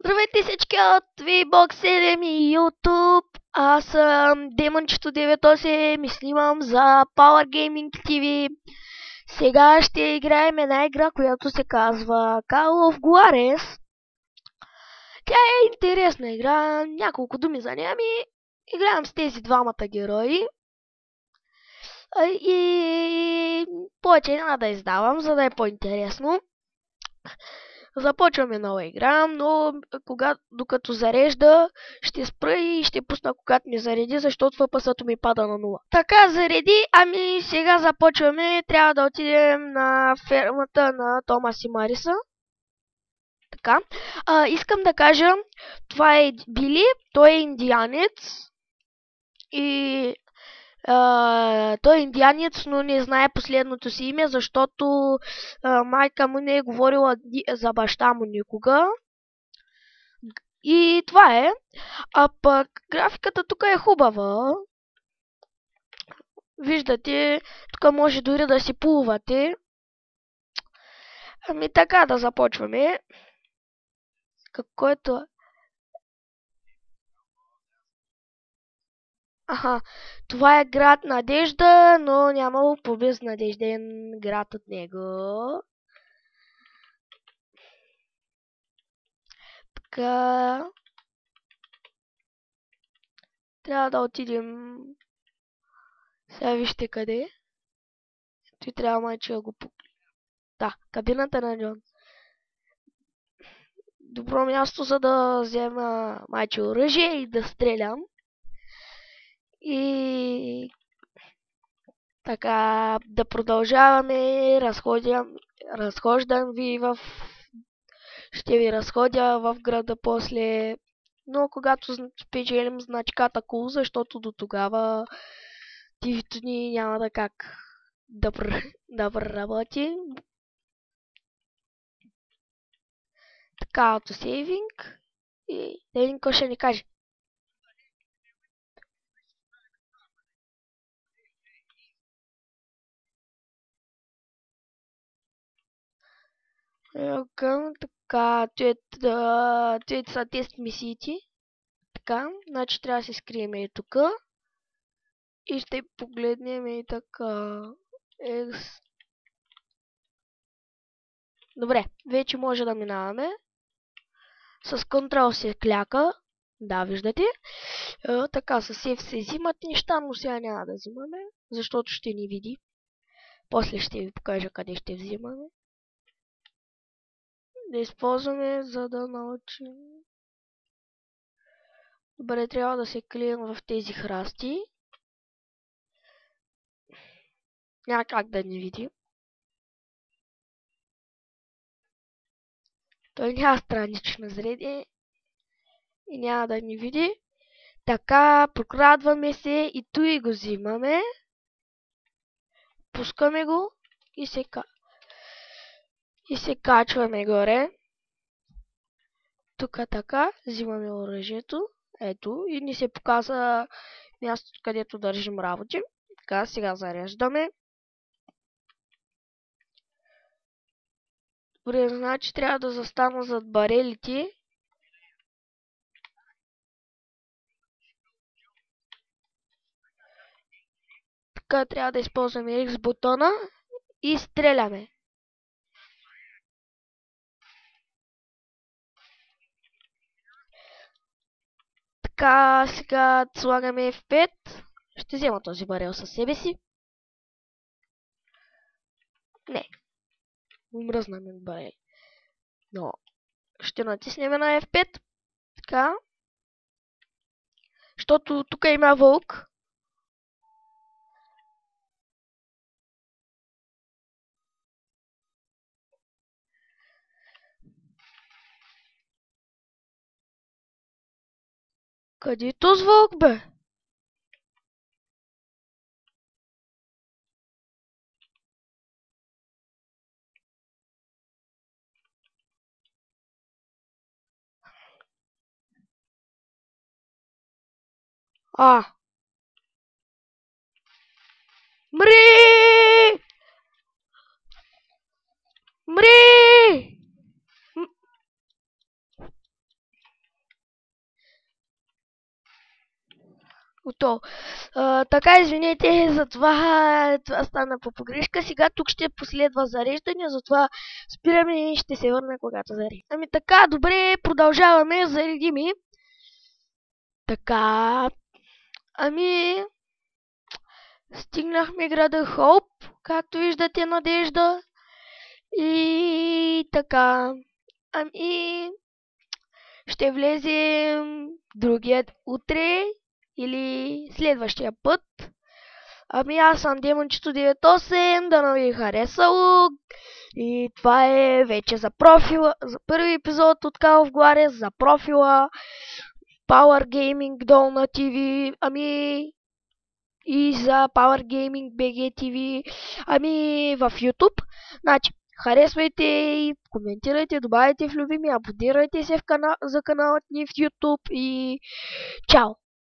Здравейте всички от VBOX 7 и YouTube. Аз съм Демончето 98 и снимам за Power Gaming TV. Сега ще играем една игра, която се казва Call of Juarez. Тя е интересна игра, няколко думи за нея. Играем с тези двамата герои. И повече няма да издавам, за да е по-интересно. Започваме нова игра, но докато зарежда, ще спра и ще пусна когато ми зареди, защото FPS-то ми пада на 0. Така, зареди, сега започваме. Трябва да отидем на фермата на Томас и Мариса. Така, искам да кажа, това е Били, той е индианец и той е индианец, но не знае последното си име, защото майка му не е говорила за баща му никога. И това е. А пък графиката тук е хубава. Виждате, тук може дори да си плувате. Така да започваме. Каквото... Аха, това е град Надежда, но нямало по-безнадежден град от него. Така... Трябва да отидем... Сега вижте къде. Той трябва майче да го... Да, кабината на Джон. Добро място, за да взема майче оръжие и да стрелям. И така, да продължаваме. Разхождам ви в... Ще ви разходя в града после. Но когато спечелим значката Cool, защото до тогава тивито ни няма да как да проработи. Така, автосейвинг. И да видим какво ще ни каже. Така, това са тест мисиите. Така, значи трябва да се скрием и тук. И ще погледнем и така. Добре, вече може да минаваме. С контрол се кляка. Да, виждате. Така, с F се взимат неща, но сега няма да взимаме, защото ще ни види. После ще ви покажа къде ще взимаме. Да използваме, за да научим. Добре, трябва да се клием в тези храсти. Няма как да ни види. Той няма странично зрение и няма да ни види. Така, прокрадваме се и той го взимаме. Пускаме го и се качваме горе. Тук така, взимаме оръжието. Ето, и ни се показва мястото, където държим работи. Така, сега зареждаме. Добре, значи трябва да застана зад барелите. Така, трябва да използваме X бутона и стреляме. Така, сега слагаме F5. Ще взема този барел със себе си. Не. Мръзна ми барел. Но ще натиснем на F5. Така. Защото тук има вълк. Къде е този вълк, бе? Мри! Мри! Ото. Така, извинете, това стана по погрешка. Сега тук ще последва зареждане, затова спираме и ще се върна когато зарежда. Ами така, добре, продължаваме, зареди ми. Така, ами, стигнахме града Хоуп, както виждате, Надежда. И така, ами, ще влезем другият утре или следващия път. Ами аз съм Демончето 98, да ви е харесало. И това е вече за профила, за първи епизод от Call of Juarez, за профила Power Gaming Dolna TV, ами и за Power Gaming BG TV, ами в YouTube. Значи, харесвайте и коментирайте, добавяйте в любими, абонирайте се за каналът ни в YouTube и чао!